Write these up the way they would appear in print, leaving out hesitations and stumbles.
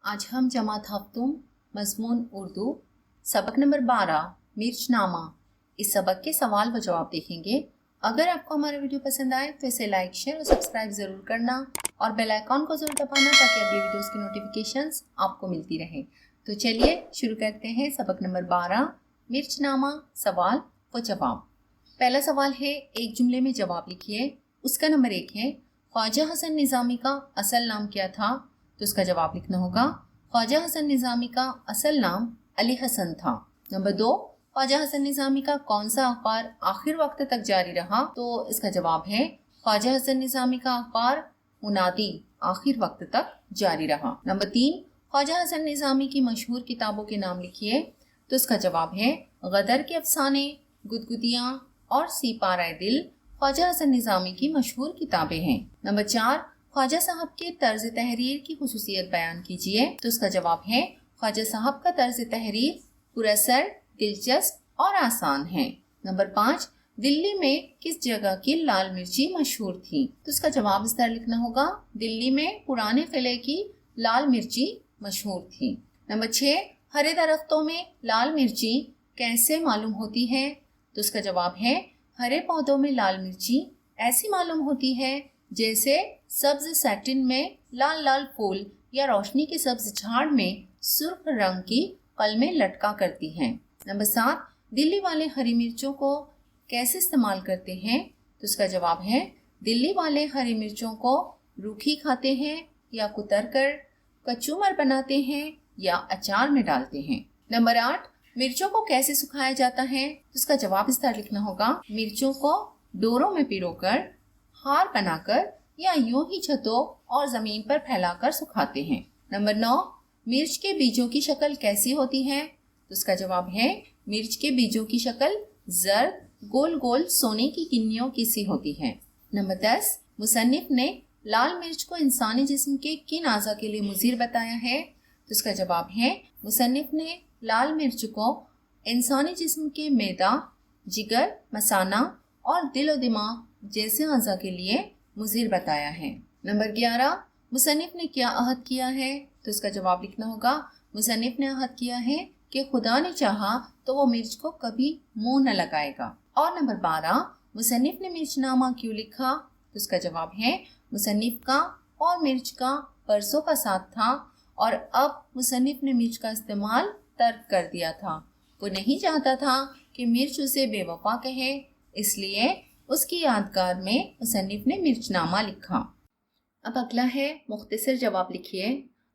आज हम जमात हफ्तुम मज़मून उर्दू सबक नंबर 12 मिर्चनामा इस सबक के सवाल व जवाब देखेंगे। अगर आपको हमारा वीडियो पसंद आए तो इसे लाइक शेयर और सब्सक्राइब ज़रूर करना और बेल आइकॉन को ज़रूर दबाना ताकि अगली वीडियोस की नोटिफिकेशंस आपको मिलती रहे। तो चलिए शुरू करते हैं सबक नंबर 12 मिर्चनामा सवाल व जवाब। पहला सवाल है, एक जुमले में जवाब लिखिए। उसका नंबर 1 है, ख्वाजा हसन निज़ामी का असल नाम क्या था? तो इसका जवाब लिखना होगा, ख्वाजा हसन निज़ामी का असल नाम अली हसन था। नंबर 2, ख्वाजा हसन निज़ामी का कौन सा अखबार आखिर वक्त तक जारी रहा? तो इसका जवाब है, ख्वाजा हसन निज़ामी का अखबार मुनादी आखिर वक्त तक जारी रहा। नंबर 3, ख्वाजा हसन निज़ामी की मशहूर किताबों के नाम लिखिए। तो इसका जवाब है, गदर के अफसाने, गुदगुदियाँ और सीपारा दिल ख्वाजा हसन निज़ामी की मशहूर किताबें हैं। नंबर 4, ख्वाजा साहब के तर्ज तहरीर की खुसूसियत बयान कीजिए। तो इसका जवाब है, ख्वाजा साहब का तर्ज तहरीर पुरअसर, दिलचस्प और आसान है। नंबर 5, दिल्ली में किस जगह की लाल मिर्ची मशहूर थी? तो इसका जवाब इस तरह लिखना होगा, दिल्ली में पुराने किले की लाल मिर्ची मशहूर थी। नंबर 6, हरे दरख्तों में लाल मिर्ची कैसे मालूम होती है? तो इसका जवाब है, हरे पौधों में लाल मिर्ची ऐसी मालूम होती है जैसे सब्ज सैटिन में लाल लाल फूल या रोशनी के सब्ज झाड़ में सुर्ख रंग की कलमें लटका करती हैं। नंबर 7, दिल्ली वाले हरी मिर्चों को कैसे इस्तेमाल करते हैं? तो इसका जवाब है, दिल्ली वाले हरी मिर्चों को रूखी खाते हैं या कुतर कर कचूमर बनाते हैं या अचार में डालते हैं। नंबर 8, मिर्चों को कैसे सुखाया जाता है? तो इसका जवाब इस तरह लिखना होगा, मिर्चों को डोरों में पिरोकर, हार बनाकर या यूं ही छतों और जमीन पर फैलाकर सुखाते हैं। नंबर 9, मिर्च के बीजों की शक्ल कैसी होती है? तो इसका जवाब है, मिर्च के बीजों की शक्ल जर्द गोल गोल सोने की गिन्नियों की सी होती है। नंबर 10, मुसन्निफ ने लाल मिर्च को इंसानी जिस्म के किन आज़ा के लिए मुज़ीर बताया है? तो इसका जवाब है, मुसन्निफ ने लाल मिर्च को इंसानी जिस्म के मैदा, जिगर, मसाना और दिल और दिमाग जैसे आज़ा के लिए मुज़ीर बताया है। नंबर 11, मुसन्निफ ने क्या अहद किया है? तो इसका जवाब लिखना होगा, मुसन्निफ ने अहद किया है कि खुदा ने चाहा तो वो मिर्च को कभी मुंह न लगाएगा। और नंबर 12, मुसन्निफ ने मिर्चनामा क्यों लिखा? तो इसका जवाब है, मुसन्निफ का और मिर्च का परसों का साथ था और अब मुसन्निफ ने मिर्च का इस्तेमाल तर्क कर दिया था। वो नहीं चाहता था कि मिर्च उसे बेवफा कहे, इसलिए उसकी यादगार में मुसन्निफ ने मिर्चनामा लिखा। अब अगला है, मुख्तसर जवाब लिखिए।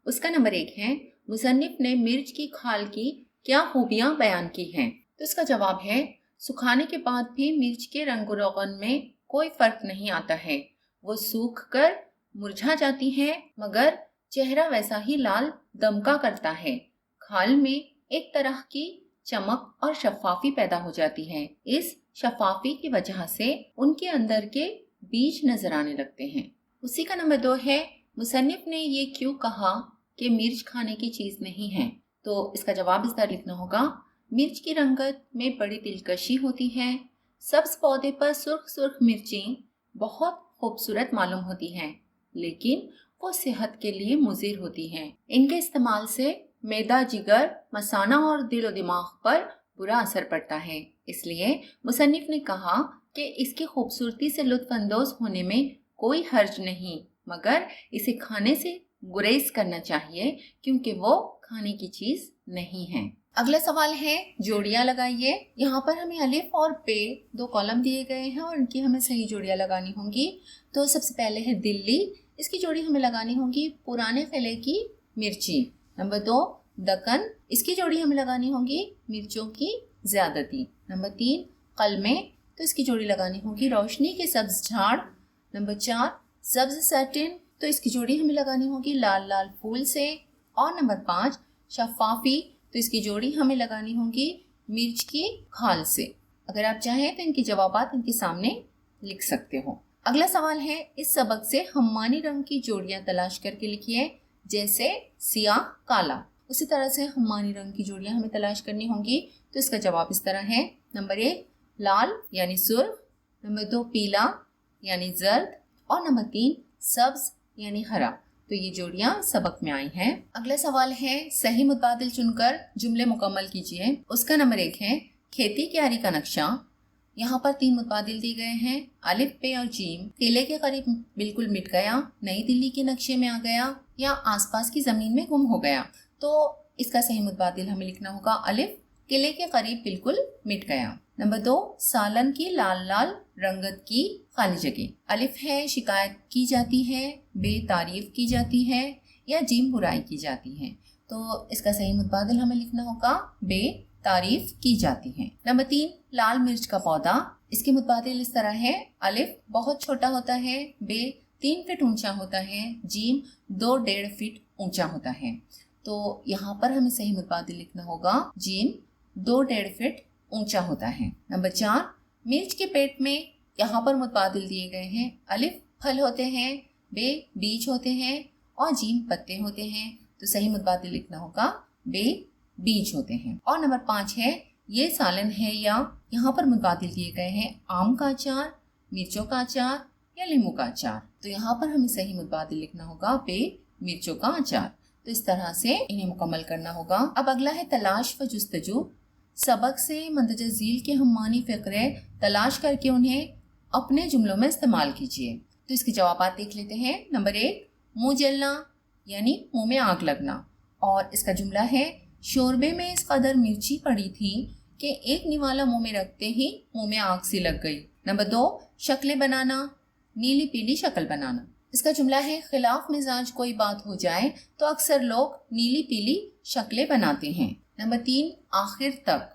उसका नंबर 1 है, मुसन्निफ ने मिर्च की खाल की क्या खूबियाँ बयान की हैं? तो इसका जवाब है, सुखाने के बाद भी मिर्च के रंग रोगन में कोई फर्क नहीं आता है। वो सूख कर मुरझा जाती है मगर चेहरा वैसा ही लाल दमका करता है। खाल में एक तरह की चमक और शफाफी पैदा हो जाती है। इस शफाफी की वजह से उनके अंदर के बीज नजर आने लगते हैं। उसी का नंबर 2 है, मुसन्निफ ने ये क्यों कहा कि मिर्च खाने की चीज नहीं है? तो इसका जवाब इस तरह लिखना होगा, मिर्च की रंगत में बड़ी दिलकशी होती है। सब्ज पौधे पर सुर्ख सुर्ख मिर्चें बहुत खूबसूरत मालूम होती हैं, लेकिन वो सेहत के लिए मुज़िर होती हैं। इनके इस्तेमाल से मैदा, जिगर, मसाना और दिल और दिमाग पर बुरा असर पड़ता है। इसलिए मुसन्निफ ने कहा कि इसकी खूबसूरती से लुत्फानंदोज होने में कोई हर्ज नहीं, मगर इसे खाने से गुरेज करना चाहिए क्योंकि वो खाने की चीज नहीं है। अगला सवाल है, जोड़ियां लगाइए। यहाँ पर हमें अलिफ और पे 2 कॉलम दिए गए हैं और इनकी हमें सही जोड़ियां लगानी होंगी। तो सबसे पहले है दिल्ली, इसकी जोड़ी हमें लगानी होगी पुराने किले की मिर्ची। नंबर 2, दक्कन, इसकी जोड़ी हमें लगानी होगी मिर्चों की ज्यादती। नंबर 3, कलमे, तो इसकी जोड़ी लगानी होगी रोशनी के सब्ज झाड़। नंबर 4, सब्ज सैटिन, तो इसकी जोड़ी हमें लगानी होगी लाल लाल फूल से। और नंबर 5, शफाफी, तो इसकी जोड़ी हमें लगानी होगी मिर्च की खाल से। अगर आप चाहें तो इनके जवाबात इनके सामने लिख सकते हो। अगला सवाल है, इस सबक से हम्मानी रंग की जोड़ियां तलाश करके लिखिए, जैसे सियाह काला। उसी तरह से हम्मानी रंग की जोड़ियां हमें तलाश करनी होंगी। तो इसका जवाब इस तरह है, नंबर 1 लाल यानी सुर्ख, नंबर 2 पीला यानी जर्द और नंबर 3 सब्ज यानी हरा। तो ये जोड़ियां सबक में आई हैं। अगला सवाल है सही मुतबादिल चुनकर जुमले मुकम्मल कीजिए। उसका नंबर 1 है खेती क्यारी का नक्शा। यहाँ पर 3 मुतबादिल दिए गए हैं, अलिफ पे और जीम। किले के करीब बिल्कुल मिट गया, नई दिल्ली के नक्शे में आ गया या आसपास की जमीन में गुम हो गया। तो इसका सही मुतबादिल हमें लिखना होगा अलिफ, किले के करीब बिल्कुल मिट गया। नंबर 2, सालन की लाल लाल रंगत की खाली जगह। अलिफ है शिकायत की जाती है, बे तारीफ की जाती है या जीम बुराई की जाती है। तो इसका सही मुतबादिल हमें लिखना होगा बे तारीफ की जाती है। नंबर 3, लाल मिर्च का पौधा। इसके मुतबादिल इस तरह है, अलिफ बहुत छोटा होता है, बे 3 फीट ऊंचा होता है, जीम 2-1.5 फीट ऊंचा होता है। तो यहाँ पर हमें सही मुतबादिल लिखना होगा जीम 2-1.5 फीट ऊंचा होता है। नंबर 4, मिर्च के पेट में यहाँ पर मुतबादिल दिए गए हैं, अलिफ फल होते हैं, बे बीज होते हैं और जीम पत्ते होते हैं। तो सही मुतबादिल लिखना होगा बे बीज होते हैं। और नंबर 5 है ये सालन है या यहाँ पर मुतबादिल दिए गए हैं आम का अचार, मिर्चों का अचार या नींबू का अचार। तो यहाँ पर हमें सही मुतबादिल लिखना होगा बे मिर्चों का अचार। तो इस तरह से इन्हें मुकम्मल करना होगा। अब अगला है तलाश व जुस्तजू। सबक से मंदरजा झील के हम मानी फ़िक्रे तलाश करके उन्हें अपने जुमलों में इस्तेमाल कीजिए। तो इसके जवाब देख लेते हैं। नंबर 1, मुंह जलना यानी मुंह में आग लगना। और इसका जुमला है शोरबे में इस कदर मिर्ची पड़ी थी कि एक निवाला मुंह में रखते ही मुंह में आग सी लग गई। नंबर 2, शक्लें बनाना, नीली पीली शक्ल बनाना। इसका जुमला है खिलाफ मिजाज कोई बात हो जाए तो अक्सर लोग नीली पीली शक्लें बनाते हैं। नंबर 3, आखिर तक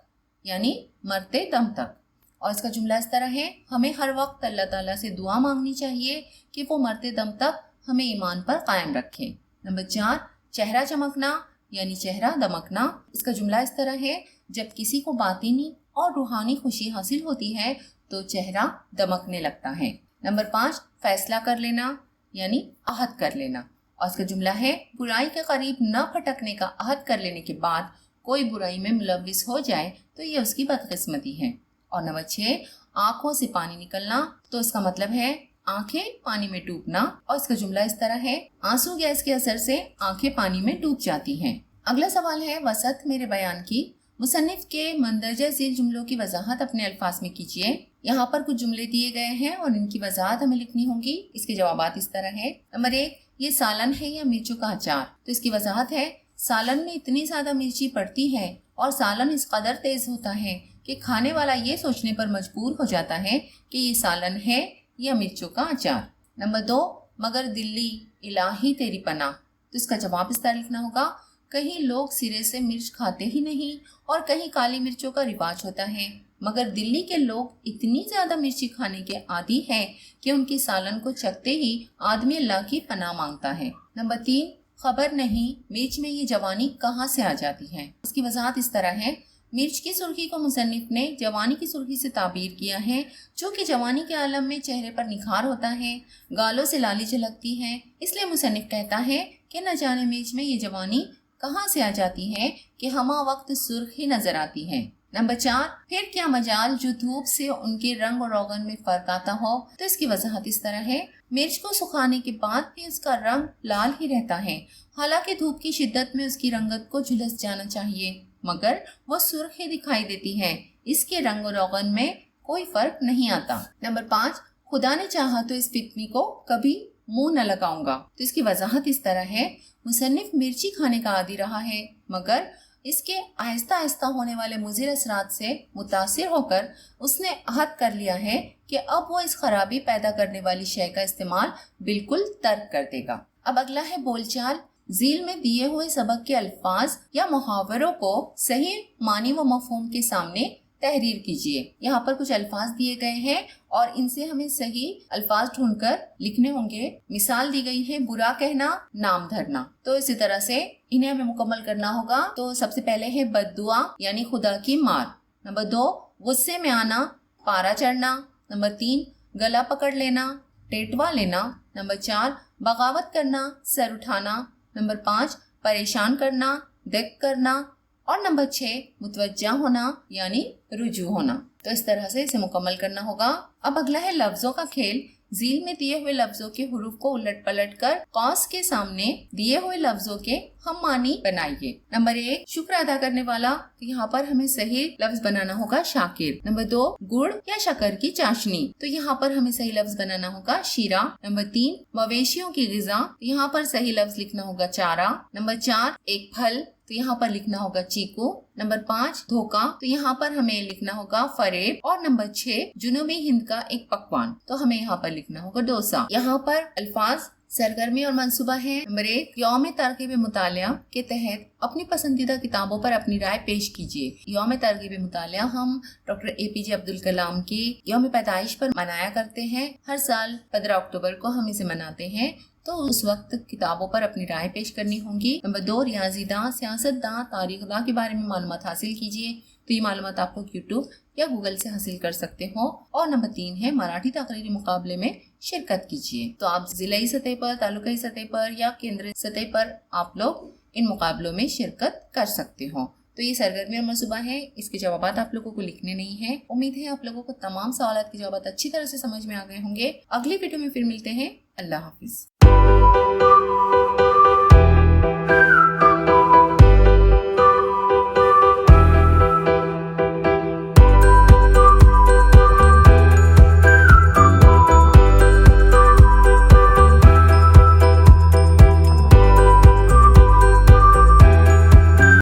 यानी मरते दम तक। और इसका जुमला इस तरह है, हमें हर वक्त अल्लाह ताला से दुआ मांगनी चाहिए कि वो मरते दम तक हमें ईमान पर कायम रखे। नंबर 4, चेहरा चमकना यानी चेहरा दमकना। इसका जुमला इस तरह है, जब किसी को बातिनी और रूहानी खुशी हासिल होती है तो चेहरा दमकने लगता है। नंबर 5, फैसला कर लेना यानी अहद कर लेना। और इसका जुमला है, बुराई के करीब न फटकने का अहद कर लेने के बाद कोई बुराई में मुलव्विस हो जाए तो ये उसकी बदकिस्मती है। और नंबर 6, आंखों से पानी निकलना। तो इसका मतलब है आंखें पानी में डूबना। और इसका जुमला इस तरह है, आंसू गैस के असर से आंखें पानी में डूब जाती हैं। अगला सवाल है वसत मेरे बयान की। मुसन्निफ के मंदरजा झील जुमलों की वजाहत अपने अल्फाज में कीजिए। यहाँ पर कुछ जुमले दिए गए हैं और इनकी वजाहत हमें लिखनी होगी। इसके जवाब इस तरह है। नंबर 1, ये सालन है या मिर्चों का अचार। तो इसकी वजाहत है, सालन में इतनी ज्यादा मिर्ची पड़ती है और सालन इस कदर तेज होता है कि खाने वाला ये सोचने पर मजबूर हो जाता है कि ये सालन है या मिर्चों का अचार। नंबर 2, मगर दिल्ली इलाही तेरी पनाह। तो इसका जवाब इस तरह लिखना होगा, कहीं लोग सिरे से मिर्च खाते ही नहीं और कहीं काली मिर्चों का रिवाज होता है, मगर दिल्ली के लोग इतनी ज्यादा मिर्ची खाने के आदी हैं कि उनकी सालन को चखते ही आदमी अल्लाह की पनाह मांगता है। नंबर 3, खबर नहीं मिर्च में ये जवानी कहाँ से आ जाती है। इसकी वजाहत इस तरह है, मिर्च की सुर्खी को मुसन्निफ ने जवानी की सुर्खी से ताबीर किया है, जो कि जवानी के आलम में चेहरे पर निखार होता है, गालों से लाली झलकती है। इसलिए मुसन्निफ कहता है कि न जाने मिर्च में ये जवानी कहाँ से आ जाती है कि हमा वक्त सुर्खी नजर आती है। नंबर 4, फिर क्या मजाल जो धूप से उनके रंग और रोगन में फर्क आता हो। तो इसकी वजाहत इस तरह है, मिर्च को सुखाने के बाद भी उसका रंग लाल ही रहता है, हालांकि धूप की शिद्दत में उसकी रंगत को झुलस जाना चाहिए, मगर वो सुर्ख ही दिखाई देती है, इसके रंग और रोगन में कोई फर्क नहीं आता। नंबर 5, खुदा ने चाहा तो इस फितनी को कभी मुंह न लगाऊंगा। तो इसकी वजाहत इस तरह है, मुसन्निफ मिर्ची खाने का आदी रहा है, मगर इसके आहिस्ता आहिस्ता होने वाले मुज़िर असरात से मुतासिर होकर उसने अहद कर लिया है कि अब वो इस खराबी पैदा करने वाली शय का इस्तेमाल बिल्कुल तर्क कर देगा। अब अगला है बोलचाल। झील में दिए हुए सबक के अल्फाज या मुहावरों को सही मानी व मफहूम के सामने तहरीर कीजिए। यहाँ पर कुछ अल्फाज दिए गए हैं और इनसे हमें सही अल्फाज ढूंढकर लिखने होंगे। मिसाल दी गई है, बुरा कहना, नाम धरना। तो इसी तरह से इन्हें हमें मुकम्मल करना होगा। तो सबसे पहले है बद्दुआ यानी खुदा की मार। नंबर 2, गुस्से में आना, पारा चढ़ना। नंबर 3, गला पकड़ लेना, टेटवा लेना। नंबर 4, बगावत करना, सर उठाना। नंबर 5, परेशान करना, दिक करना। और नंबर 6, मुतवज्जा होना यानी रुजू होना। तो इस तरह से इसे मुकम्मल करना होगा। अब अगला है लफ्जों का खेल। झील में दिए हुए लफ्जों के हुरूफ को उलट पलट कर कौस के सामने दिए हुए लफ्जों के हम मानी बनाइए। नंबर 1, शुक्र अदा करने वाला, तो यहाँ पर हमें सही लफ्ज बनाना होगा शाकिर। नंबर 2, गुड़ या शक्कर की चाशनी, तो यहाँ पर हमें सही लफ्ज बनाना होगा शीरा। नंबर 3, मवेशियों की ग़िज़ा, तो यहाँ पर सही लफ्ज लिखना होगा चारा। नंबर 4, एक फल, तो यहाँ पर लिखना होगा चीकू। नंबर 5, धोखा, तो यहाँ पर हमें लिखना होगा फरेब। और नंबर 6, जुनूबी हिंद का एक पकवान, तो हमें यहाँ पर लिखना होगा डोसा। यहाँ पर अल्फाज सरगर्मी और मंसूबा है। नंबर 1, यौम तरगीब मुतालिया के तहत अपनी पसंदीदा किताबों पर अपनी राय पेश कीजिए। यौम तरगीब मुतालिया हम डॉक्टर APJ अब्दुल कलाम की यौम पैदाइश पर मनाया करते हैं। हर साल 15 अक्टूबर को हम इसे मनाते हैं, तो उस वक्त किताबों पर अपनी राय पेश करनी होंगी। नंबर 2, रियाजीदां, सियासतदां, तारीखदां के बारे में मालूमात हासिल कीजिए, तो ये मालूमात आप लोग यूट्यूब या गूगल से हासिल कर सकते हो। और नंबर 3 है मराठी तकरीरी मुकाबले में शिरकत कीजिए, तो आप जिलाई सतह पर, तालुकाई सतह पर या केंद्रीय सतह पर आप लोग इन मुकाबलों में शिरकत कर सकते हो। तो ये सरगर्मी और मंसूबा है, इसके जवाब आप लोगों को लिखने नहीं है। उम्मीद है आप लोगों को तमाम सवालात के जवाब अच्छी तरह से समझ में आ गए होंगे। अगली वीडियो में फिर मिलते हैं। अल्लाह हाफिज।